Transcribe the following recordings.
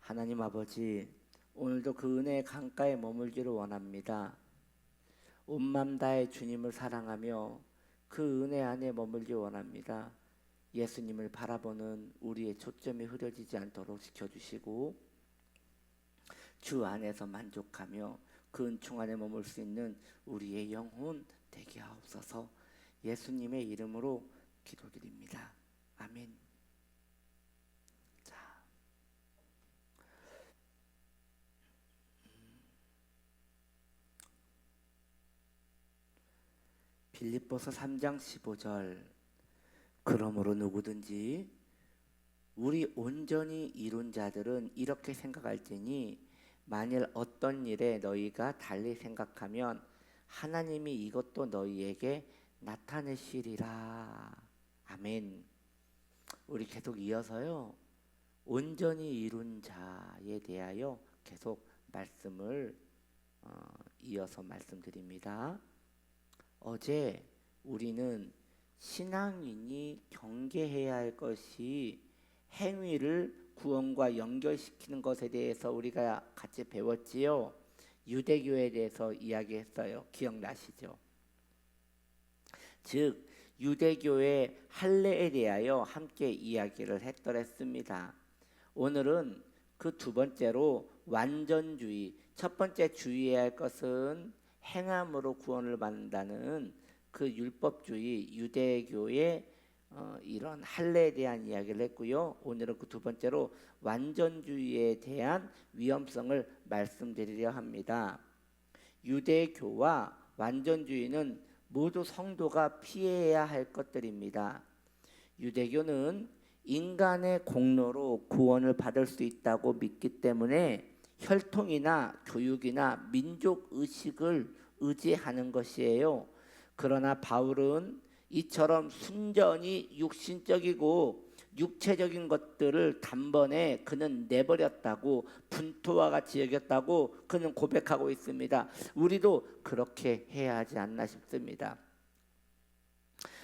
하나님 아버지, 오늘도 그 은혜의 강가에 머물기를 원합니다. 온 맘 다해 주님을 사랑하며 그 은혜 안에 머물기 원합니다. 예수님을 바라보는 우리의 초점이 흐려지지 않도록 지켜주시고 주 안에서 만족하며 그 은총 안에 머물 수 있는 우리의 영혼 되게 하옵소서. 예수님의 이름으로 기도드립니다. 아멘. 자, 빌립보서 3장 15절. 그러므로 누구든지 우리 온전히 이룬 자들은 이렇게 생각할지니 만일 어떤 일에 너희가 달리 생각하면 하나님이 이것도 너희에게 나타내시리라. 아멘. 우리 계속 이어서요, 온전히 이룬 자에 대하여 계속 말씀을 이어서 말씀드립니다. 어제 우리는 신앙인이 경계해야 할 것이 행위를 구원과 연결시키는 것에 대해서 우리가 같이 배웠지요. 유대교에 대해서 이야기했어요. 기억나시죠? 즉 유대교의 할례에 대하여 함께 이야기를 했더랬습니다. 오늘은 그 두 번째로 완전주의, 첫 번째 주의해야 할 것은 행함으로 구원을 받는다는 그 율법주의 유대교의 이런 할례에 대한 이야기를 했고요. 오늘은 그 두 번째로 완전주의에 대한 위험성을 말씀드리려 합니다. 유대교와 완전주의는 모두 성도가 피해야 할 것들입니다. 유대교는 인간의 공로로 구원을 받을 수 있다고 믿기 때문에 혈통이나 교육이나 민족 의식을 의지하는 것이에요. 그러나 바울은 이처럼 순전히 육신적이고 육체적인 것들을 단번에 그는 내버렸다고, 분토와 같이 여겼다고 그는 고백하고 있습니다. 우리도 그렇게 해야 하지 않나 싶습니다.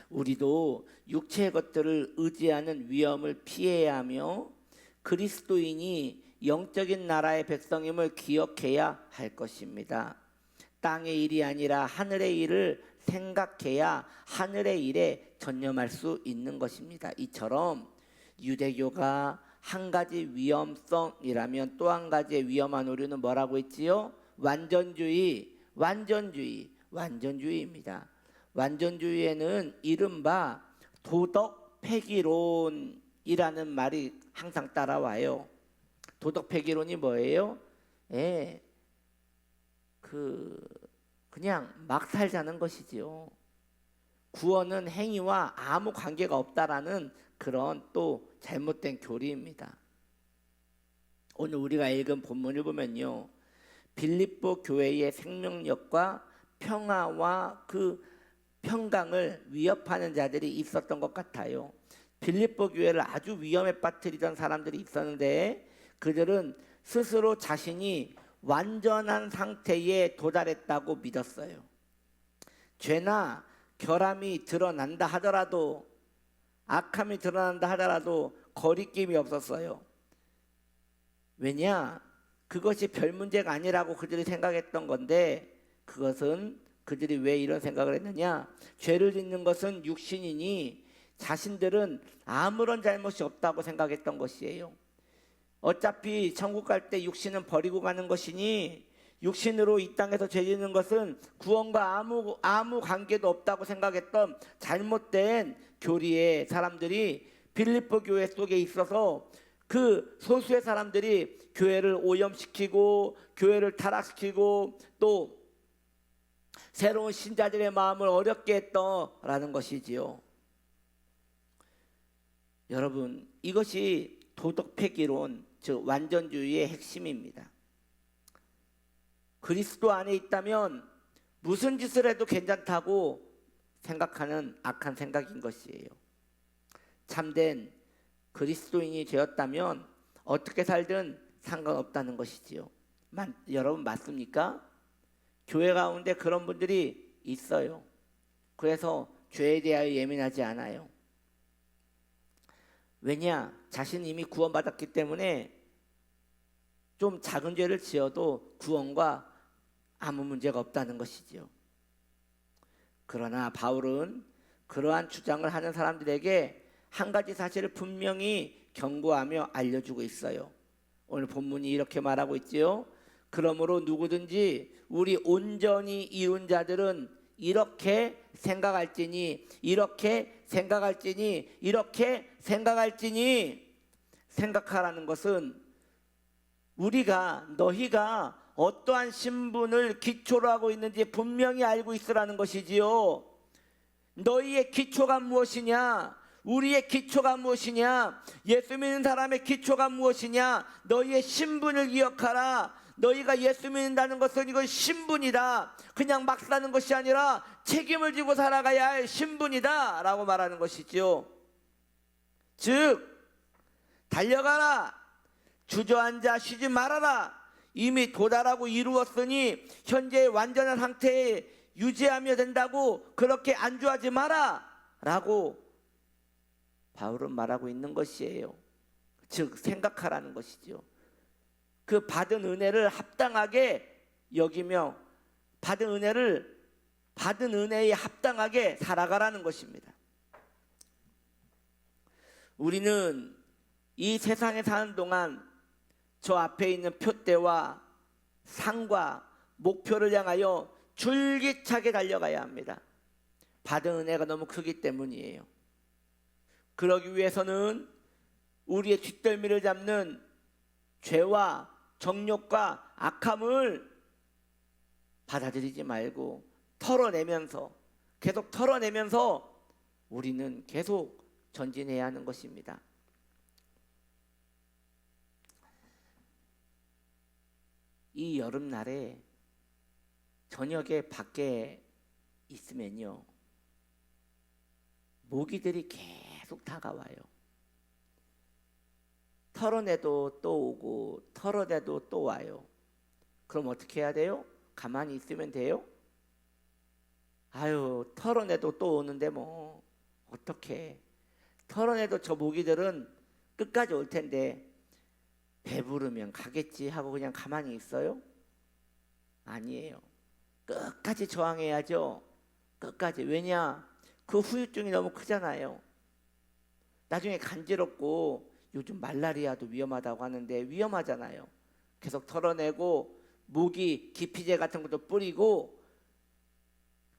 우리도 육체의 것들을 의지하는 위험을 피해야 하며 그리스도인이 영적인 나라의 백성임을 기억해야 할 것입니다. 땅의 일이 아니라 하늘의 일을 생각해야 하늘의 일에 전념할 수 있는 것입니다. 이처럼 유대교가 한 가지 위험성이라면 또 한 가지의 위험한 오류는 뭐라고 했지요? 완전주의입니다. 완전주의에는 이른바 도덕 폐기론이라는 말이 항상 따라와요. 도덕 폐기론이 뭐예요? 그냥 막 살자는 것이지요. 구원은 행위와 아무 관계가 없다라는 그런 또 잘못된 교리입니다. 오늘 우리가 읽은 본문을 보면요, 빌립보 교회의 생명력과 평화와 그 평강을 위협하는 자들이 있었던 것 같아요. 빌립보 교회를 아주 위험에 빠뜨리던 사람들이 있었는데 그들은 스스로 자신이 완전한 상태에 도달했다고 믿었어요. 죄나 결함이 드러난다 하더라도, 악함이 드러난다 하더라도 거리낌이 없었어요. 왜냐? 그것이 별 문제가 아니라고 그들이 생각했던 건데, 그것은 그들이 왜 이런 생각을 했느냐? 죄를 짓는 것은 육신이니 자신들은 아무런 잘못이 없다고 생각했던 것이에요. 어차피 천국 갈 때 육신은 버리고 가는 것이니 육신으로 이 땅에서 죄 짓는 것은 구원과 아무 관계도 없다고 생각했던 잘못된 교리의 사람들이 빌립보 교회 속에 있어서 그 소수의 사람들이 교회를 오염시키고 교회를 타락시키고 또 새로운 신자들의 마음을 어렵게 했더라는 것이지요. 여러분, 이것이 도덕 폐기론, 즉 완전주의의 핵심입니다. 그리스도 안에 있다면 무슨 짓을 해도 괜찮다고 생각하는 악한 생각인 것이에요. 참된 그리스도인이 되었다면 어떻게 살든 상관없다는 것이지요. 여러분 맞습니까? 교회 가운데 그런 분들이 있어요. 그래서 죄에 대하여 예민하지 않아요. 왜냐? 자신이 이미 구원받았기 때문에 좀 작은 죄를 지어도 구원과 아무 문제가 없다는 것이지요. 그러나 바울은 그러한 주장을 하는 사람들에게 한 가지 사실을 분명히 경고하며 알려주고 있어요. 오늘 본문이 이렇게 말하고 있지요. 그러므로 누구든지 우리 온전히 이룬 자들은 이렇게 생각할지니 생각하라는 것은 너희가 어떠한 신분을 기초로 하고 있는지 분명히 알고 있으라는 것이지요. 너희의 기초가 무엇이냐? 우리의 기초가 무엇이냐? 예수 믿는 사람의 기초가 무엇이냐? 너희의 신분을 기억하라. 너희가 예수 믿는다는 것은 이건 신분이다. 그냥 막 사는 것이 아니라 책임을 지고 살아가야 할 신분이다 라고 말하는 것이지요. 즉 달려가라. 주저앉아 쉬지 말아라. 이미 도달하고 이루었으니 현재의 완전한 상태에 유지하며 된다고 그렇게 안주하지 마라 라고 바울은 말하고 있는 것이에요. 즉 생각하라는 것이죠. 그 받은 은혜를 합당하게 여기며 받은 은혜에 합당하게 살아가라는 것입니다. 우리는 이 세상에 사는 동안 저 앞에 있는 표대와 상과 목표를 향하여 줄기차게 달려가야 합니다. 받은 은혜가 너무 크기 때문이에요. 그러기 위해서는 우리의 뒷덜미를 잡는 죄와 정욕과 악함을 받아들이지 말고 계속 털어내면서 우리는 계속 전진해야 하는 것입니다. 이 여름날에 저녁에 밖에 있으면요, 모기들이 계속 다가와요. 털어내도 또 오고 털어내도 또 와요. 그럼 어떻게 해야 돼요? 가만히 있으면 돼요? 아유, 털어내도 또 오는데 뭐 어떡해. 털어내도 저 모기들은 끝까지 올 텐데 배부르면 가겠지 하고 그냥 가만히 있어요? 아니에요. 끝까지 저항해야죠. 끝까지. 왜냐? 그 후유증이 너무 크잖아요. 나중에 간지럽고 요즘 말라리아도 위험하다고 하는데 위험하잖아요. 계속 털어내고 모기 기피제 같은 것도 뿌리고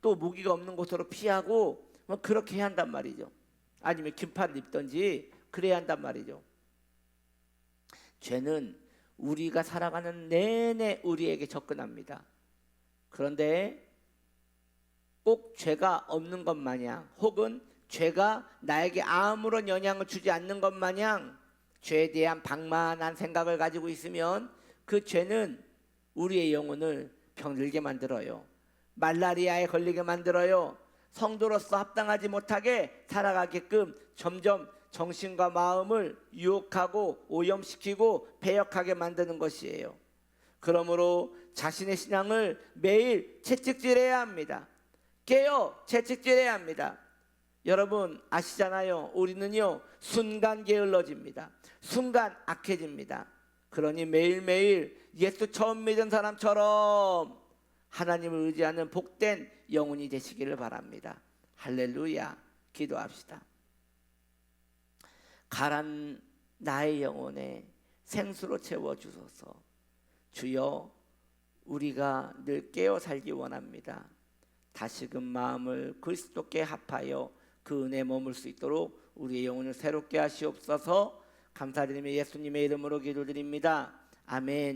또 모기가 없는 곳으로 피하고 뭐 그렇게 해야 한단 말이죠. 아니면 긴팔을 입던지 그래야 한단 말이죠. 죄는 우리가 살아가는 내내 우리에게 접근합니다. 그런데 꼭 죄가 없는 것 마냥 혹은 죄가 나에게 아무런 영향을 주지 않는 것 마냥 죄에 대한 방만한 생각을 가지고 있으면 그 죄는 우리의 영혼을 병들게 만들어요. 말라리아에 걸리게 만들어요. 성도로서 합당하지 못하게 살아가게끔 점점 정신과 마음을 유혹하고 오염시키고 배역하게 만드는 것이에요. 그러므로 자신의 신앙을 매일 채찍질해야 합니다. 깨어 채찍질해야 합니다. 여러분 아시잖아요. 우리는요 순간 게을러집니다. 순간 악해집니다. 그러니 매일매일 예수 처음 믿은 사람처럼 하나님을 의지하는 복된 영혼이 되시기를 바랍니다. 할렐루야. 기도합시다. 가란 나의 영혼에 생수로 채워주소서. 주여, 우리가 늘 깨어 살기 원합니다. 다시금 마음을 그리스도께 합하여 그 은혜에 머물 수 있도록 우리의 영혼을 새롭게 하시옵소서. 감사드리며 예수님의 이름으로 기도드립니다. 아멘.